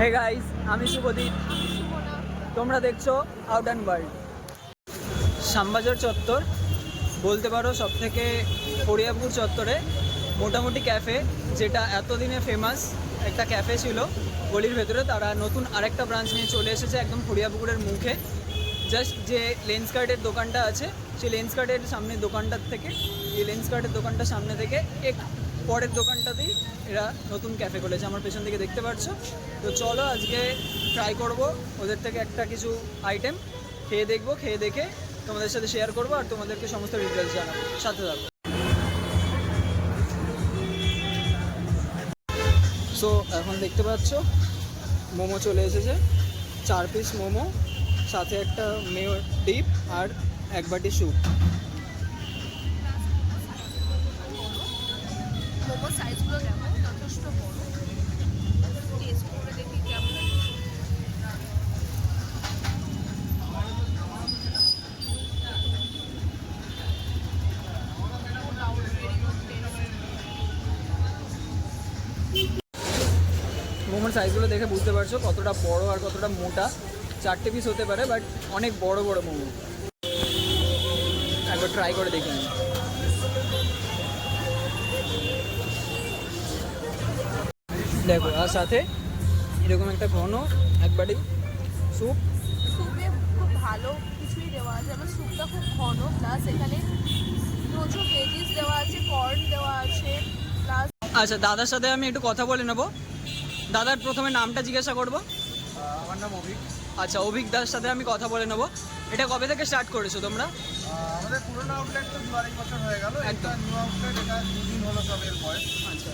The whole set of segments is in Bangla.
হে গাইস, আমি শুভদীপ, তোমরা দেখছো আউট অ্যান্ড ওয়ার্ল্ড। শ্যামবাজার চত্বর বলতে পারো সবথেকে ফড়িয়াপুর চত্বরে মোটামুটি ক্যাফে, যেটা এতদিনে ফেমাস একটা ক্যাফে ছিল গলির ভেতরে, তারা নতুন আরেকটা ব্রাঞ্চ নিয়ে চলে এসেছে একদম ফড়িয়াপুকুরের মুখে। জাস্ট যে লেন্স কার্টের দোকানটা আছে, সেই লেন্স কার্টের সামনে দোকানটার থেকে, এই লেন্স কার্টের দোকানটার সামনে থেকে এক পরের দোকানটাতেই এরা নতুন ক্যাফে খুলেছে, আমার পেছন থেকে দেখতে পাচ্ছ। তো চলো আজকে ট্রাই করব ওদের থেকে একটা কিছু আইটেম, খেয়ে দেখবো, খেয়ে দেখে তোমাদের সাথে শেয়ার করবো আর তোমাদেরকে সমস্ত ডিটেলস জানাবো, সাথে থাকো। সো এখন দেখতে পাচ্ছ মোমো চলে এসেছে, 4 পিস মোমো, সাথে একটা মেয়ো ডিপ আর এক বাটি স্যুপ। মোমো সাইজগুলো দেখো, যথেষ্ট বড়। টেস্ট করে দেখি কেমন। মোমোর সাইজগুলো দেখে বুঝতে পারছো কতটা বড় আর কতটা মোটা। 4টে পিস হতে পারে, বাট অনেক বড় বড় মোমো। একবার ট্রাই করে দেখি আমি। দেখো, আর সাথে এরকম একটা ঘন এক বাটি স্যুপ। স্যুপে খুব ভালো কিছুই দেওয়া আছে, আমার স্যুপটা খুব ঘন, প্লাস এখানে প্রচুর ভেজিস দেওয়া আছে, কর্ন দেওয়া আছে, প্লাস আচ্ছা, দাদার সাথে আমি একটু কথা বলে নেবো। দাদার প্রথমে নামটা জিজ্ঞাসা করবো। আমার নাম অভিক। আচ্ছা, অভিক দার সাথে আমি কথা বলে নেবো। এটা কবে থেকে স্টার্ট করেছো তোমরা? আমাদের পুরোনো আউটলেট তো 2-2.5 বছর হয়ে গেল, একটা নিউ আউটলেট, এটা 2 দিন হলো সব এর বয়স। আচ্ছা,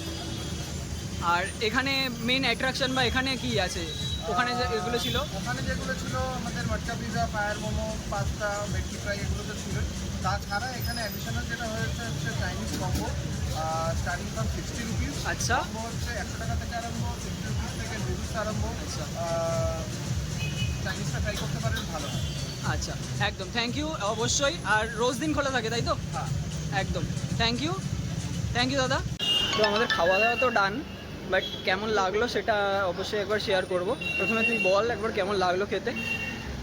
আর এখানে মেন অ্যাট্রাকশন বা এখানে কি আছে? ওখানে যে এগুলো ছিল, ওখানে যেগুলো ছিল আমাদের মাটকা পিজা, ফায়ার মোমো, পাস্তা, ভেটকি ফ্রাই, এগুলো তো ছিল। তাছাড়া এখানে অ্যাডিশনাল যেটা হয়েছে হচ্ছে Chinese combo, starting from 60 rupees. আচ্ছা, কম্বো হচ্ছে 100 টাকা থেকে আরম্ভ, 60 রুপিস থেকে নুডলস আরম্ভ। আচ্ছা, চাইনিজটা ট্রাই করতে পারেন, ভালো হয়। আচ্ছা, একদম থ্যাংক ইউ। অবশ্যই। আর রোজ দিন খোলা থাকে, তাই তো? হ্যাঁ, একদম থ্যাংক ইউ, থ্যাংক ইউ দাদা। তো আমাদের খাওয়া দাওয়া তো ডান, বাট কেমন লাগলো সেটা অবশ্যই একবার শেয়ার করব। প্রথমে তুই বল একবার কেমন লাগলো খেতে।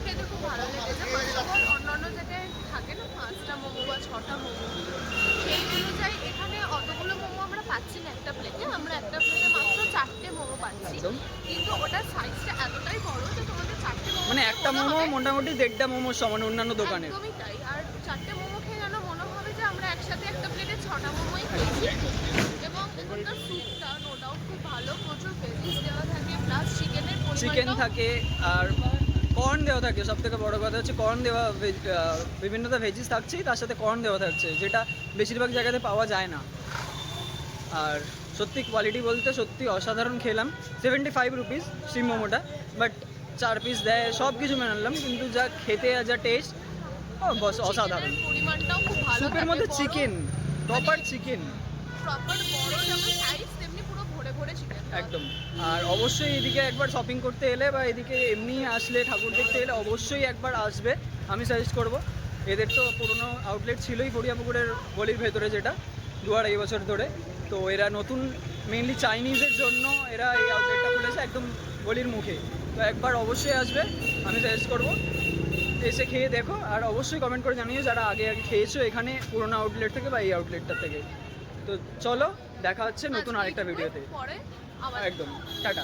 খেতে খুব ভালো লেগেছে। ফার্স্ট অফ অল, অন্যান্য জায়গায় থাকে না 5টা মোমো বা 6টা মোমো, সেই অনুযায়ী এখানে অতগুলো মোমো আমরা পাচ্ছি না একটা প্লেটে। আমরা একটা প্লেটে মাত্র 4টে মোমো পাচ্ছি, একদম। কিন্তু ওটার সাইজটা এতটাই বড় যে তোমাদের 4টে মোমো মানে একটা মোমো মোটামুটি 1.5টা মোমো সমান অন্যান্য দোকানের। একদমই তাই। আর 4টে মোমো খেয়ে যেন মনে হবে যে আমরা একসাথে একটা প্লেটে 6টা মোমোই খেয়েছি। এবং এখানকার স্যুপটা নো ডাউট খুব ভালো, প্রচুর ভেজিস দেওয়া থাকে, প্লাস চিকেনের চিকেন পরিমাণটাও থাকে আর কর্ন দেওয়া থাকে। সব থেকে বড় কথা হচ্ছে কর্ন দেওয়া, বিভিন্নতা ভেজিস থাকছেই, তার সাথে কর্ন দেওয়া থাকছে, যেটা বেশিরভাগ জায়গাতে পাওয়া যায় না। আর সত্যি কোয়ালিটি বলতে সত্যি অসাধারণ। খেলাম 75 রুপিস স্টিম মোমোটা, বাট 4 পিস দেয়, সব কিছু মেনে নিলাম, কিন্তু যা খেতে আর যা টেস্ট, বস অসাধারণ। চিকেনের পরিমাণটাও খুব ভালো স্যুপের থাকে, মধ্যে বড়, চিকেন, প্রপার চিকেন, প্রপার বড় যেমন সাইজ তেমনি পুরো ভরে ভরে চিকেন একদম। আর অবশ্যই এদিকে একবার শপিং করতে এলে বা এদিকে এমনি আসলে ঠাকুর দেখতে এলে অবশ্যই একবার আসবে, আমি সাজেস্ট করব। এদের তো পুরোনো আউটলেট ছিলই ফড়িয়াপুকুরের গলির ভেতরে, যেটা 2-2.5 বছর ধরে। তো এরা নতুন মেনলি চাইনিজের জন্য এরা এই আউটলেটটা খুলেছে একদম গলির মুখে। তো একবার অবশ্যই আসবে, আমি সাজেস্ট করব। এসে খেয়ে দেখো, আর অবশ্যই কমেন্ট করে জানিও যারা আগে আগে খেয়েছো এখানে পুরোনো আউটলেট থেকে বা এই আউটলেটটা থেকে। তো চলো, দেখা হচ্ছে নতুন আরেকটা ভিডিওতে। পরে আবার একদম, টাটা।